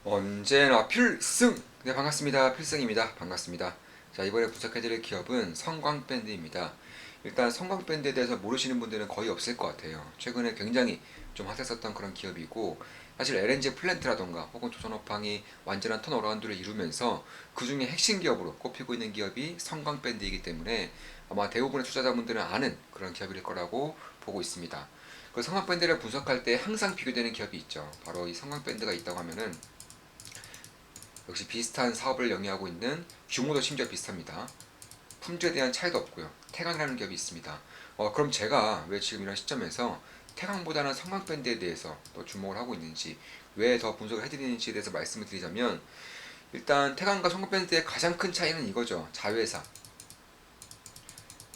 언제나 필승! 네, 반갑습니다. 필승입니다. 반갑습니다. 자, 이번에 분석해드릴 기업은 성광밴드입니다. 일단 성광밴드에 대해서 모르시는 분들은 거의 없을 것 같아요. 최근에 굉장히 좀 핫했었던 그런 기업이고, 사실 LNG 플랜트라던가 혹은 조선업황이 완전한 턴어라운드를 이루면서 그 중에 핵심 기업으로 꼽히고 있는 기업이 성광밴드이기 때문에 아마 대부분의 투자자분들은 아는 그런 기업일 거라고 보고 있습니다. 그 성광밴드를 분석할 때 항상 비교되는 기업이 있죠. 바로 이 성광밴드가 있다고 하면은 역시 비슷한 사업을 영위하고 있는 규모도 심지어 비슷합니다. 품질에 대한 차이도 없고요. 태강이라는 기업이 있습니다. 그럼 제가 왜 지금 이런 시점에서 태강보다는 성광밴드에 대해서 또 주목을 하고 있는지, 왜 더 분석을 해드리는지에 대해서 말씀을 드리자면, 일단 태강과 성광밴드의 가장 큰 차이는 이거죠. 자회사.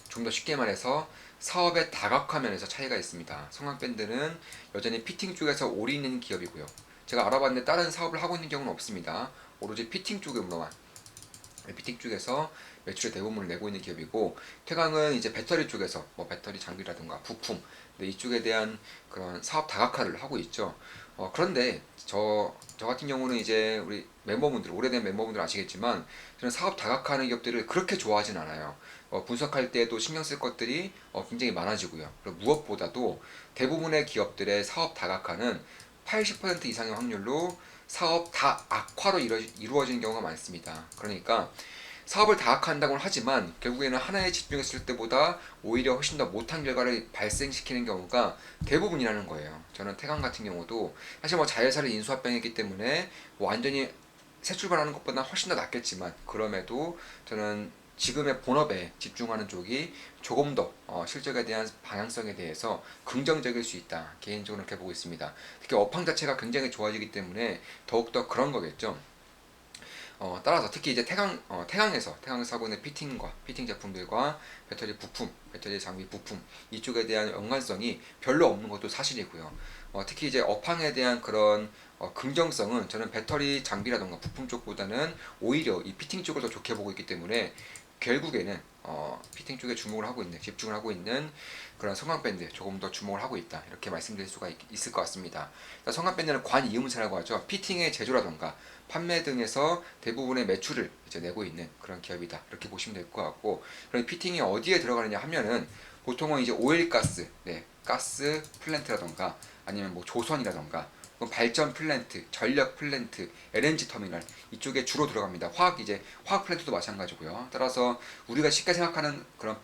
좀 더 쉽게 말해서 사업의 다각화 면에서 차이가 있습니다. 성광밴드는 여전히 피팅 쪽에서 오리 있는 기업이고요. 제가 알아봤는데 다른 사업을 하고 있는 경우는 없습니다. 오로지 피팅 쪽으로만, 피팅 쪽에서 매출의 대부분을 내고 있는 기업이고, 태강은 이제 배터리 쪽에서 뭐 배터리 장비라든가 부품, 네, 이쪽에 대한 그런 사업 다각화를 하고 있죠. 그런데 저 같은 경우는 이제 우리 멤버분들, 오래된 멤버분들 아시겠지만, 저는 사업 다각화하는 기업들을 그렇게 좋아하진 않아요. 분석할 때도 신경 쓸 것들이 굉장히 많아지고요. 그리고 무엇보다도 대부분의 기업들의 사업 다각화는 80% 이상의 확률로 사업 다 악화로 이루어지는 경우가 많습니다. 그러니까 사업을 다각화한다고는 하지만 결국에는 하나에 집중했을 때보다 오히려 훨씬 더 못한 결과를 발생시키는 경우가 대부분이라는 거예요. 저는 태강 같은 경우도 사실 뭐 자회사를 인수합병했기 때문에 뭐 완전히 새 출발하는 것보다 훨씬 더 낫겠지만, 그럼에도 저는 지금의 본업에 집중하는 쪽이 조금 더 실적에 대한 방향성에 대해서 긍정적일 수 있다, 개인적으로 그렇게 보고 있습니다. 특히 업황 자체가 굉장히 좋아지기 때문에 더욱더 그런 거겠죠. 따라서 특히 이제 태강에서 하고 있는 피팅과 피팅 제품들과 배터리 부품, 배터리 장비 부품 이쪽에 대한 연관성이 별로 없는 것도 사실이고요. 특히 이제 업황에 대한 그런 긍정성은 저는 배터리 장비라던가 부품 쪽보다는 오히려 이 피팅 쪽을 더 좋게 보고 있기 때문에, 결국에는 피팅 쪽에 집중을 하고 있는 그런 성광밴드 조금 더 주목을 하고 있다, 이렇게 말씀드릴 수가 있을 것 같습니다. 성광밴드는 관이음사라고 하죠. 피팅의 제조라던가 판매 등에서 대부분의 매출을 이제 내고 있는 그런 기업이다, 이렇게 보시면 될 것 같고, 그럼 피팅이 어디에 들어가느냐 하면은 보통은 이제 오일가스, 네, 가스 플랜트라던가 아니면 뭐 조선이라던가 발전 플랜트, 전력 플랜트, LNG 터미널 이쪽에 주로 들어갑니다. 화학 플랜트도 마찬가지고요. 따라서 우리가 쉽게 생각하는 그런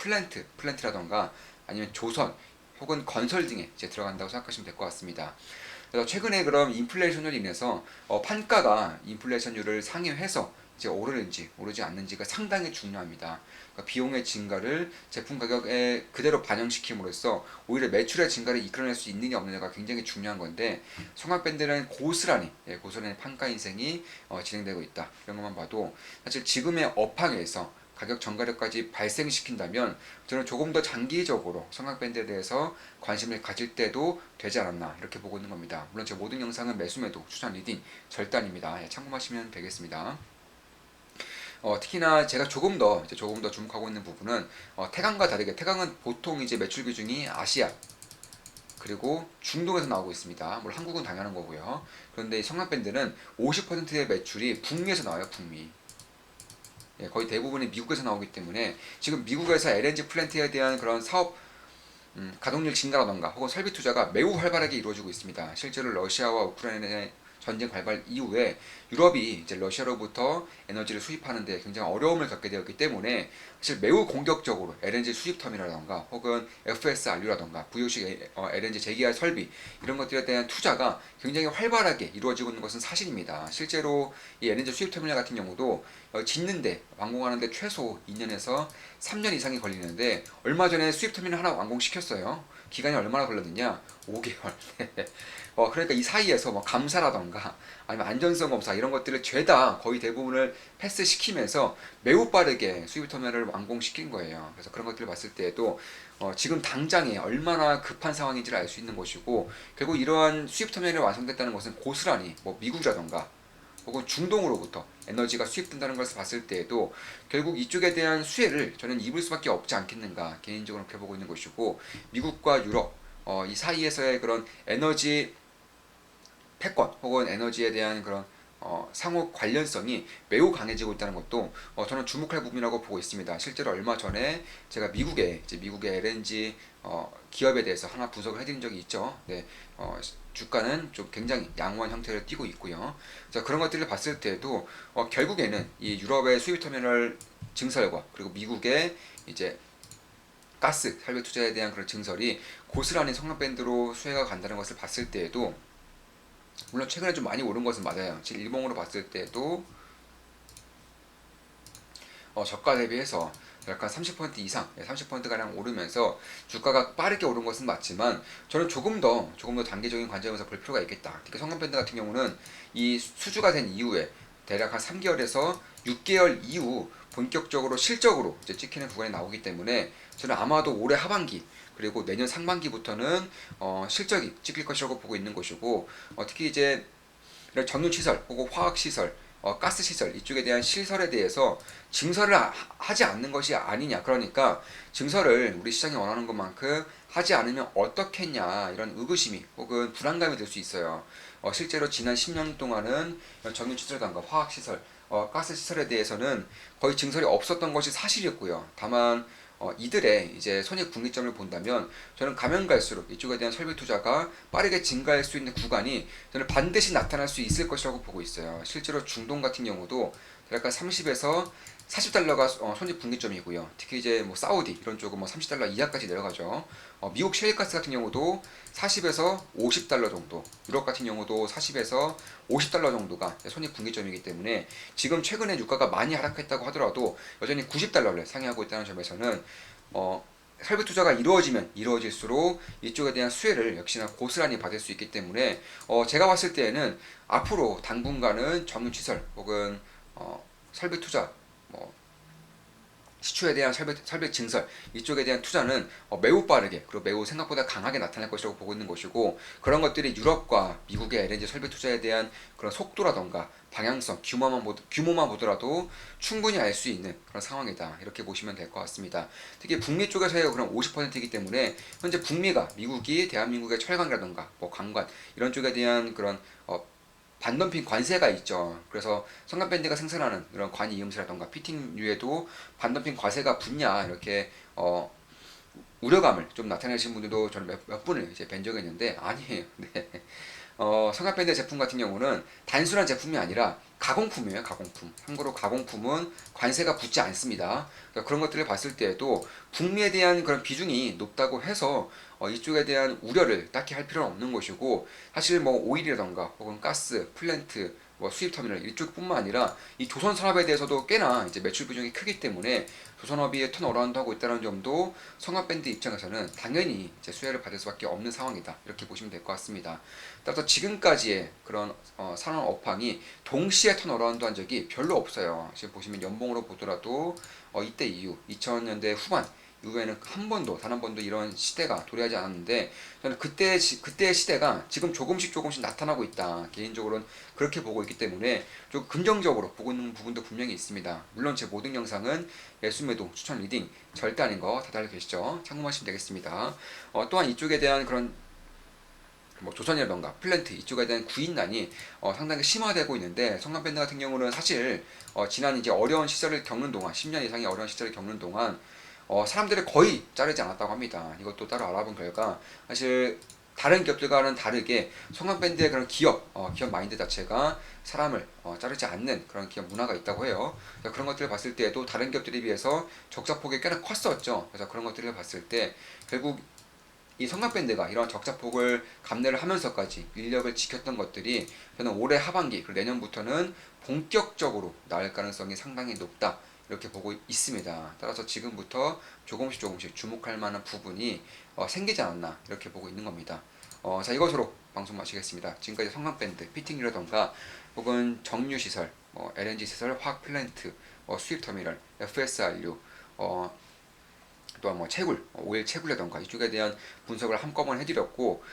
플랜트라던가 아니면 조선 혹은 건설 등에 이제 들어간다고 생각하시면 될 것 같습니다. 그래서 최근에 그럼 인플레이션으로 인해서 판가가 인플레이션율을 상회해서 이제 오르는지 오르지 않는지가 상당히 중요합니다. 그러니까 비용의 증가를 제품 가격에 그대로 반영시킴으로써 오히려 매출의 증가를 이끌어낼 수 있느냐 없느냐가 굉장히 중요한 건데, 성악밴드는 고스란히 판가 인생이 진행되고 있다, 이런 것만 봐도 사실 지금의 업황에서 가격 전가력까지 발생시킨다면 저는 조금 더 장기적으로 성악밴드에 대해서 관심을 가질 때도 되지 않았나, 이렇게 보고 있는 겁니다. 물론 제 모든 영상은 매수매도, 추천, 리딩 절대 아닙니다. 참고하시면 되겠습니다. 특히나 제가 조금 더 주목하고 있는 부분은 태강과 다르게, 태강은 보통 이제 매출 비중이 아시아 그리고 중동에서 나오고 있습니다. 물론 한국은 당연한 거고요. 그런데 성악밴드는 50%의 매출이 북미에서 나와요. 북미. 예, 거의 대부분이 미국에서 나오기 때문에 지금 미국에서 LNG 플랜트에 대한 그런 사업 가동률 증가라던가 혹은 설비 투자가 매우 활발하게 이루어지고 있습니다. 실제로 러시아와 우크라이나의 전쟁 발발 이후에 유럽이 이제 러시아로부터 에너지를 수입하는데 굉장히 어려움을 겪게 되었기 때문에 사실 매우 공격적으로 LNG 수입 터미널이라던가 혹은 FSRU라던가 부유식 LNG 재기할 설비 이런 것들에 대한 투자가 굉장히 활발하게 이루어지고 있는 것은 사실입니다. 실제로 이 LNG 수입 터미널 같은 경우도 짓는데 완공하는데 최소 2년에서 3년 이상이 걸리는데, 얼마 전에 수입 터미널 하나 완공시켰어요. 기간이 얼마나 걸렸느냐? 5개월. 그러니까 이 사이에서 뭐 감사라던가 아니면 안전성 검사 이런 것들을 죄다 거의 대부분을 패스시키면서 매우 빠르게 수입 터미널을 완공시킨 거예요. 그래서 그런 것들을 봤을 때에도 지금 당장에 얼마나 급한 상황인지를 알 수 있는 것이고, 결국 이러한 수입 터미널이 완성됐다는 것은 고스란히 뭐 미국이라던가 혹은 중동으로부터 에너지가 수입된다는 것을 봤을 때에도 결국 이쪽에 대한 수혜를 저는 입을 수밖에 없지 않겠는가, 개인적으로 그렇게 보고 있는 것이고, 미국과 유럽 이 사이에서의 그런 에너지 패권 혹은 에너지에 대한 그런 상호 관련성이 매우 강해지고 있다는 것도 저는 주목할 부분이라고 보고 있습니다. 실제로 얼마 전에 제가 미국의 LNG 기업에 대해서 하나 분석을 해드린 적이 있죠. 네, 주가는 좀 굉장히 양호한 형태를 띠고 있고요. 그래서 그런 것들을 봤을 때도 결국에는 이 유럽의 수입터미널 증설과 그리고 미국의 이제 가스 설비 투자에 대한 그런 증설이 고스란히 성장밴드로 수혜가 간다는 것을 봤을 때에도, 물론 최근에 좀 많이 오른 것은 맞아요. 지금 일봉으로 봤을 때도 저가 대비해서 약간 30% 이상, 30%가량 오르면서 주가가 빠르게 오른 것은 맞지만, 저는 조금 더 단계적인 관점에서 볼 필요가 있겠다. 특히 성장밴드 같은 경우는 이 수주가 된 이후에 대략 한 3개월에서 6개월 이후 본격적으로 실적으로 이제 찍히는 구간이 나오기 때문에, 저는 아마도 올해 하반기 그리고 내년 상반기부터는 실적이 찍힐 것이라고 보고 있는 것이고, 특히 이제 이런 전유시설 혹은 화학시설, 가스시설 이쪽에 대한 시설에 대해서 증설을 하지 않는 것이 아니냐. 그러니까 증설을 우리 시장이 원하는 것만큼 하지 않으면 어떻겠냐, 이런 의구심이 혹은 불안감이 들 수 있어요. 실제로 지난 10년 동안은 전유시설단과 화학시설, 가스시설에 대해서는 거의 증설이 없었던 것이 사실이었고요. 다만 이들의 이제 손익분기점을 본다면, 저는 가면 갈수록 이쪽에 대한 설비 투자가 빠르게 증가할 수 있는 구간이 저는 반드시 나타날 수 있을 것이라고 보고 있어요. 실제로 중동 같은 경우도 대략 30에서 40달러가 손익분기점이고요. 특히 이제 뭐 사우디 이런 쪽은 뭐 30달러 이하까지 내려가죠. 미국 셰일가스 같은 경우도 40에서 50달러 정도, 유럽 같은 경우도 40에서 50달러 정도가 손익분기점이기 때문에, 지금 최근에 유가가 많이 하락했다고 하더라도 여전히 90달러를 상회하고 있다는 점에서는 설비 투자가 이루어지면 이루어질수록 이쪽에 대한 수혜를 역시나 고스란히 받을 수 있기 때문에, 제가 봤을 때에는 앞으로 당분간은 전기시설 혹은 설비 투자, 뭐 시추에 대한 설비 증설 이쪽에 대한 투자는 매우 빠르게 그리고 매우 생각보다 강하게 나타날 것이라고 보고 있는 것이고, 그런 것들이 유럽과 미국의 LNG 설비 투자에 대한 그런 속도라던가 방향성, 규모만 보더라도 충분히 알 수 있는 그런 상황이다, 이렇게 보시면 될 것 같습니다. 특히 북미 쪽에서의 그런 50%이기 때문에, 현재 북미가 미국이 대한민국의 철강이라던가 뭐 관관 이런 쪽에 대한 그런 반덤핑 관세가 있죠. 그래서 성남밴드가 생산하는 이런 관 이음새라던가 피팅류에도 반덤핑 과세가 붙냐, 이렇게 우려감을 좀 나타내신 분들도 저는 몇 분을 이제 뵌 적이 있는데, 아니에요. 네. 성합밴드 제품 같은 경우는 단순한 제품이 아니라 가공품이에요. 가공품. 참고로 가공품은 관세가 붙지 않습니다. 그러니까 그런 것들을 봤을 때에도 북미에 대한 그런 비중이 높다고 해서 이쪽에 대한 우려를 딱히 할 필요는 없는 것이고, 사실 뭐 오일이라던가 혹은 가스, 플랜트, 뭐 수입 터미널 이쪽뿐만 아니라 이 조선 산업에 대해서도 꽤나 이제 매출 비중이 크기 때문에, 조선업이 턴어라운드 하고 있다는 점도 성합밴드 입장에서는 당연히 이제 수혜를 받을 수밖에 없는 상황이다, 이렇게 보시면 될 것 같습니다. 따라서 지금까지의 그런 산업 업황이 동시에 턴어라운드 한 적이 별로 없어요. 지금 보시면 연봉으로 보더라도 이때 이후 2000년대 후반 이후에는 단 한 번도 이런 시대가 도래하지 않았는데, 저는 그때의 시대가 지금 조금씩 나타나고 있다, 개인적으로는 그렇게 보고 있기 때문에 좀 긍정적으로 보고 있는 부분도 분명히 있습니다. 물론 제 모든 영상은 매수매도 추천 리딩 절대 아닌 거 다들 알고 계시죠? 참고하시면 되겠습니다. 또한 이쪽에 대한 그런 뭐 조선이라던가 플랜트 이쪽에 대한 구인난이 상당히 심화되고 있는데, 성남밴드 같은 경우는 사실 지난 이제 어려운 시절을 겪는 동안, 10년 이상의 어려운 시절을 겪는 동안 사람들이 거의 자르지 않았다고 합니다. 이것도 따로 알아본 결과, 사실 다른 기업들과는 다르게 성남밴드의 그런 기업 마인드 자체가 사람을 자르지 않는 그런 기업 문화가 있다고 해요. 그래서 그런 것들을 봤을 때에도 다른 기업들에 비해서 적자폭이 꽤나 컸었죠. 그래서 그런 것들을 봤을 때 결국 이 성악밴드가 이런 적자폭을 감내를 하면서까지 인력을 지켰던 것들이, 저는 올해 하반기 그리고 내년부터는 본격적으로 나을 가능성이 상당히 높다, 이렇게 보고 있습니다. 따라서 지금부터 조금씩 주목할 만한 부분이 생기지 않았나, 이렇게 보고 있는 겁니다. 자, 이것으로 방송 마치겠습니다. 지금까지 성악밴드 피팅이라던가 혹은 정유시설, LNG 시설, 화학 플랜트, 수입 터미널, FSRU, 또한 뭐 채굴, 오일 채굴이라던가 이쪽에 대한 분석을 한꺼번에 해드렸고,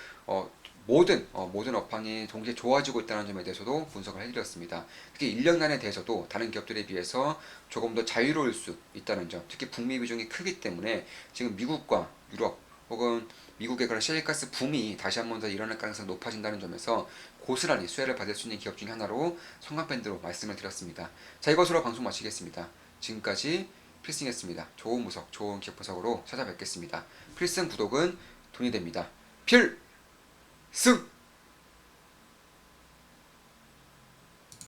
모든 업황이 동시에 좋아지고 있다는 점에 대해서도 분석을 해드렸습니다. 특히 인력난에 대해서도 다른 기업들에 비해서 조금 더 자유로울 수 있다는 점, 특히 북미 비중이 크기 때문에 지금 미국과 유럽 혹은 미국의 그런 셰일가스 붐이 다시 한 번 더 일어날 가능성이 높아진다는 점에서 고스란히 수혜를 받을 수 있는 기업 중에 하나로 성광밴드로 말씀을 드렸습니다. 자, 이것으로 방송 마치겠습니다. 지금까지 필승이었습니다. 좋은 분석, 좋은 기업 분석으로 찾아뵙겠습니다. 필승 구독은 돈이 됩니다. 필승!